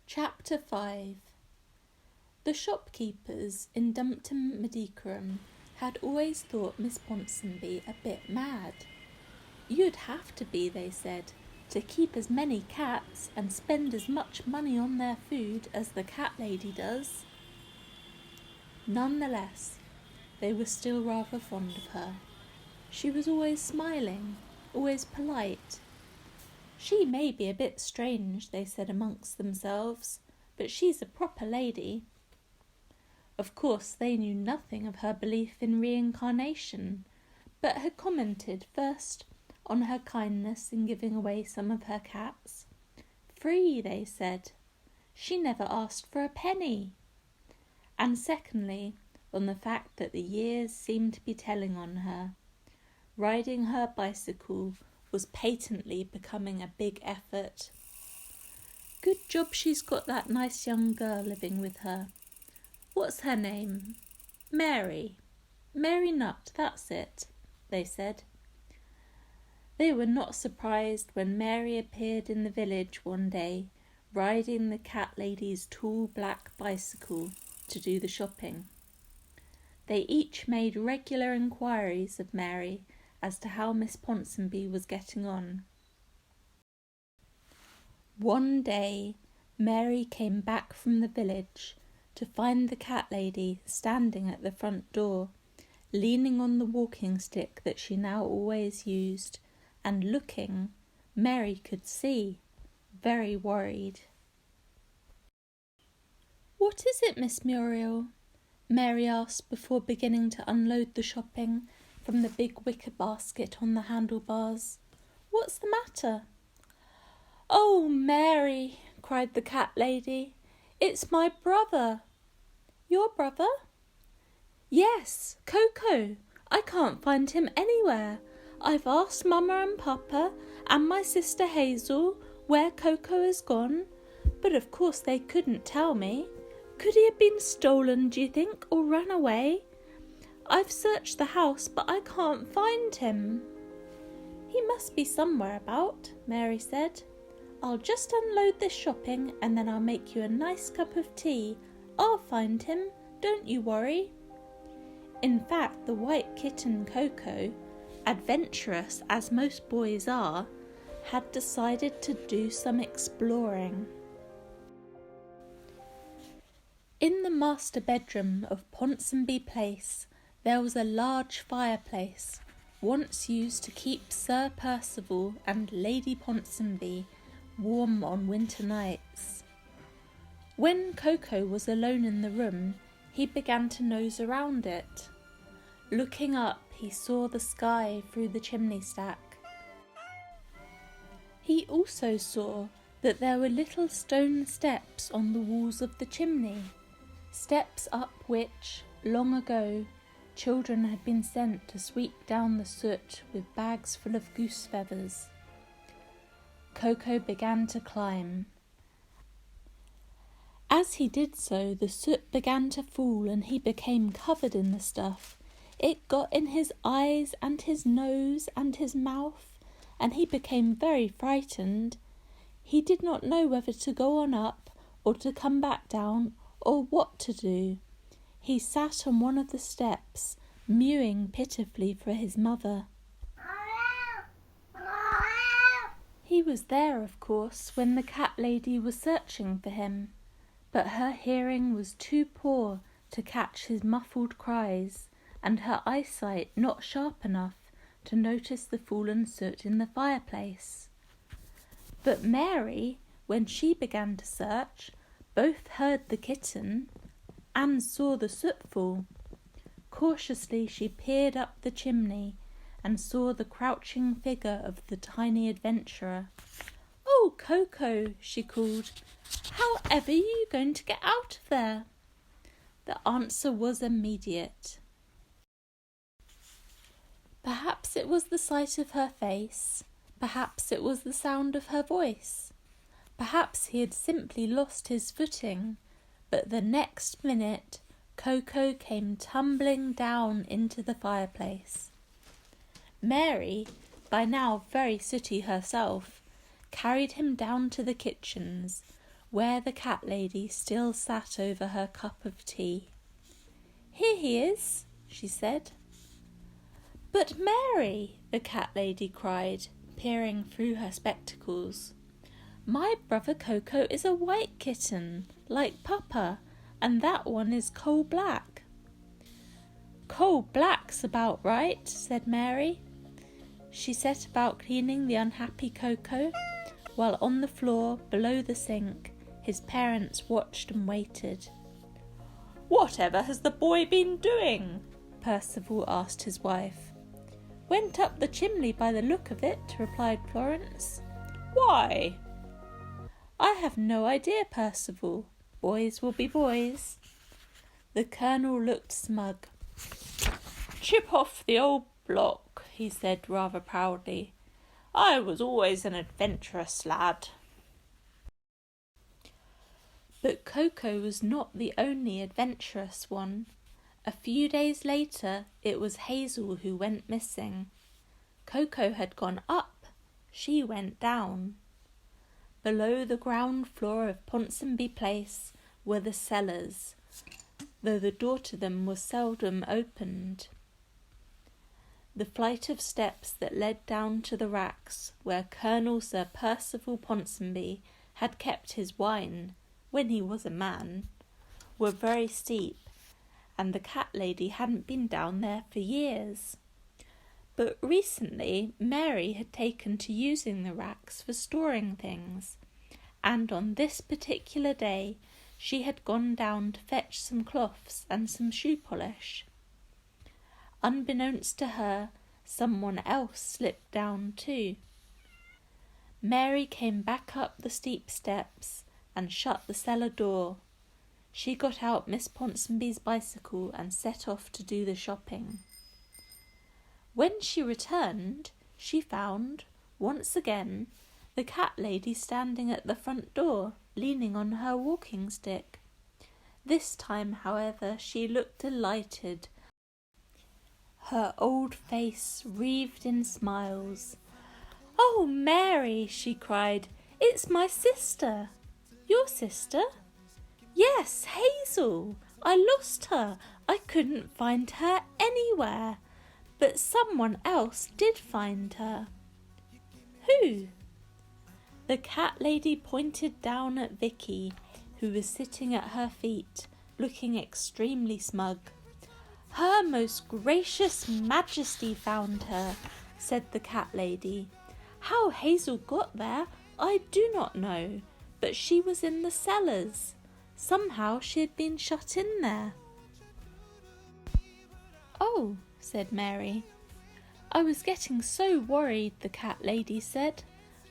Chapter 5. The shopkeepers in Dumpton Medicarum had always thought Miss Ponsonby a bit mad. "You'd have to be," they said, "to keep as many cats and spend as much money on their food as the cat lady does." Nonetheless, they were still rather fond of her. She was always smiling, always polite. "She may be a bit strange," they said amongst themselves, "but she's a proper lady." Of course, they knew nothing of her belief in reincarnation, but had commented first on her kindness in giving away some of her cats. Free, they said. She never asked for a penny. And secondly, on the fact that the years seemed to be telling on her. Riding her bicycle was patently becoming a big effort. "Good job she's got that nice young girl living with her. What's her name?" "Mary. Mary Nutt, that's it," they said. They were not surprised when Mary appeared in the village one day, riding the cat lady's tall black bicycle to do the shopping. They each made regular inquiries of Mary as to how Miss Ponsonby was getting on. One day, Mary came back from the village to find the cat lady standing at the front door, leaning on the walking stick that she now always used, and looking, Mary could see, very worried. "What is it, Miss Muriel?" Mary asked before beginning to unload the shopping from the big wicker basket on the handlebars. "What's the matter?" "Oh, Mary," cried the cat lady, "it's my brother." "Your brother?" "Yes, Coco. I can't find him anywhere. I've asked Mamma and Papa and my sister Hazel where Coco has gone, but of course they couldn't tell me. Could he have been stolen, do you think, or run away? I've searched the house, but I can't find him." "He must be somewhere about," Mary said. "I'll just unload this shopping and then I'll make you a nice cup of tea. I'll find him, don't you worry." In fact, the white kitten Coco, adventurous as most boys are, had decided to do some exploring. In the master bedroom of Ponsonby Place, there was a large fireplace, once used to keep Sir Percival and Lady Ponsonby warm on winter nights. When Coco was alone in the room, he began to nose around it. Looking up, he saw the sky through the chimney stack. He also saw that there were little stone steps on the walls of the chimney, steps up which, long ago, children had been sent to sweep down the soot with bags full of goose feathers. Coco began to climb. As he did so, the soot began to fall and he became covered in the stuff. It got in his eyes and his nose and his mouth, and he became very frightened. He did not know whether to go on up or to come back down or what to do. He sat on one of the steps, mewing pitifully for his mother. He was there, of course, when the cat lady was searching for him, but her hearing was too poor to catch his muffled cries, and her eyesight not sharp enough to notice the fallen soot in the fireplace. But Mary, when she began to search, both heard the kitten and saw the soot fall. Cautiously she peered up the chimney and saw the crouching figure of the tiny adventurer. "Oh, Coco," she called, "how ever are you going to get out of there?" The answer was immediate. Perhaps it was the sight of her face, perhaps it was the sound of her voice, perhaps he had simply lost his footing, but the next minute Coco came tumbling down into the fireplace. Mary, by now very sooty herself, carried him down to the kitchens, where the cat lady still sat over her cup of tea. "Here he is," she said. "But Mary," the cat lady cried, peering through her spectacles, "my brother Coco is a white kitten, like Papa, and that one is coal black." "Coal black's about right," said Mary. She set about cleaning the unhappy Coco, while on the floor below the sink his parents watched and waited. "Whatever has the boy been doing?" Percival asked his wife. "Went up the chimney by the look of it," replied Florence. "Why?" "I have no idea, Percival. Boys will be boys." The Colonel looked smug. "Chip off the old block," he said rather proudly. "I was always an adventurous lad." But Coco was not the only adventurous one. A few days later it was Hazel who went missing. Coco had gone up, she went down. Below the ground floor of Ponsonby Place were the cellars, though the door to them was seldom opened. The flight of steps that led down to the racks where Colonel Sir Percival Ponsonby had kept his wine, when he was a man, were very steep, and the cat lady hadn't been down there for years. But recently Mary had taken to using the racks for storing things, and on this particular day she had gone down to fetch some cloths and some shoe polish. Unbeknownst to her, someone else slipped down too. Mary came back up the steep steps and shut the cellar door. She got out Miss Ponsonby's bicycle and set off to do the shopping. When she returned, she found, once again, the cat lady standing at the front door, leaning on her walking stick. This time, however, she looked delighted, her old face wreathed in smiles. "Oh, Mary," she cried, "it's my sister." "Your sister?" "Yes, Hazel. I lost her. I couldn't find her anywhere. But someone else did find her." "Who?" The cat lady pointed down at Vicky, who was sitting at her feet, looking extremely smug. "Her most gracious Majesty found her," said the cat lady. "How Hazel got there, I do not know, but she was in the cellars. Somehow she had been shut in there." "Oh," said Mary. "I was getting so worried," the cat lady said.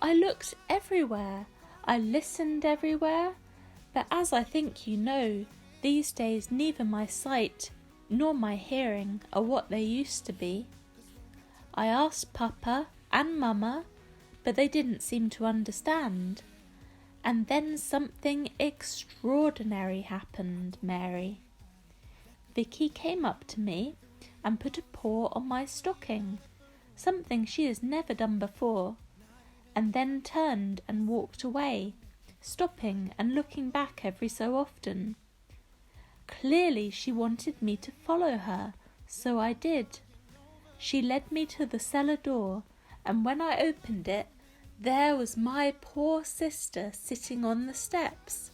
"I looked everywhere. I listened everywhere. But as I think you know, these days neither my sight nor my hearing are what they used to be. I asked Papa and Mama, but they didn't seem to understand. And then something extraordinary happened, Mary. Vicky came up to me and put a paw on my stocking, something she has never done before, and then turned and walked away, stopping and looking back every so often. Clearly she wanted me to follow her, so I did. She led me to the cellar door, and when I opened it, there was my poor sister sitting on the steps.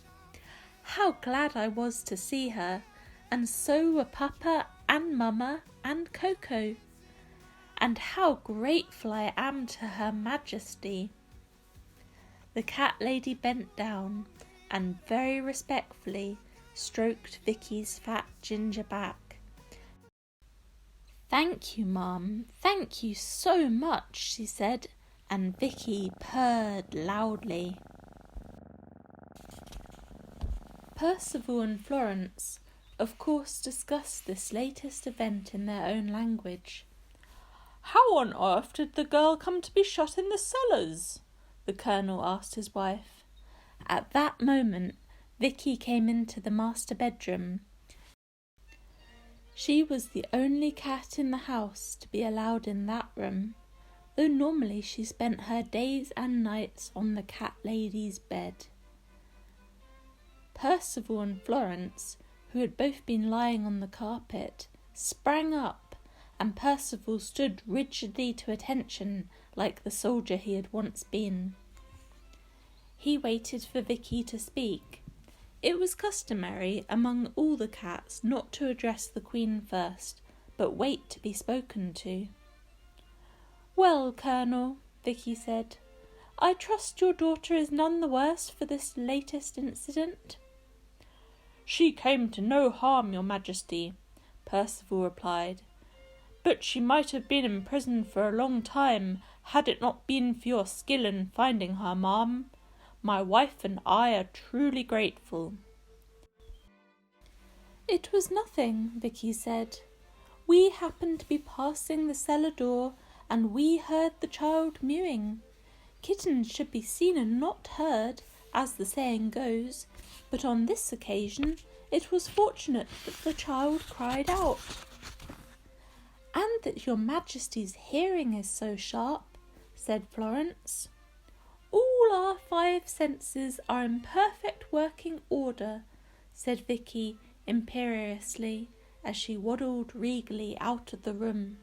How glad I was to see her, and so were Papa and Mama and Coco. And how grateful I am to Her Majesty." The cat lady bent down and very respectfully stroked Vicky's fat ginger back. "Thank you, Ma'am, thank you so much," she said, and Vicky purred loudly. Percival and Florence, of course, discussed this latest event in their own language. "How on earth did the girl come to be shut in the cellars?" the Colonel asked his wife. At that moment, Vicky came into the master bedroom. She was the only cat in the house to be allowed in that room, though normally she spent her days and nights on the cat lady's bed. Percival and Florence, who had both been lying on the carpet, sprang up, and Percival stood rigidly to attention like the soldier he had once been. He waited for Vicky to speak. It was customary among all the cats not to address the Queen first, but wait to be spoken to. "Well, Colonel," Vicky said, "I trust your daughter is none the worse for this latest incident?" "She came to no harm, your Majesty," Percival replied. "But she might have been in prison for a long time had it not been for your skill in finding her, ma'am. My wife and I are truly grateful." "It was nothing," Vicky said. "We happened to be passing the cellar door, and we heard the child mewing. Kittens should be seen and not heard, as the saying goes, but on this occasion it was fortunate that the child cried out." "And that your Majesty's hearing is so sharp," said Florence. "All our 5 senses are in perfect working order," said Vicky imperiously, as she waddled regally out of the room.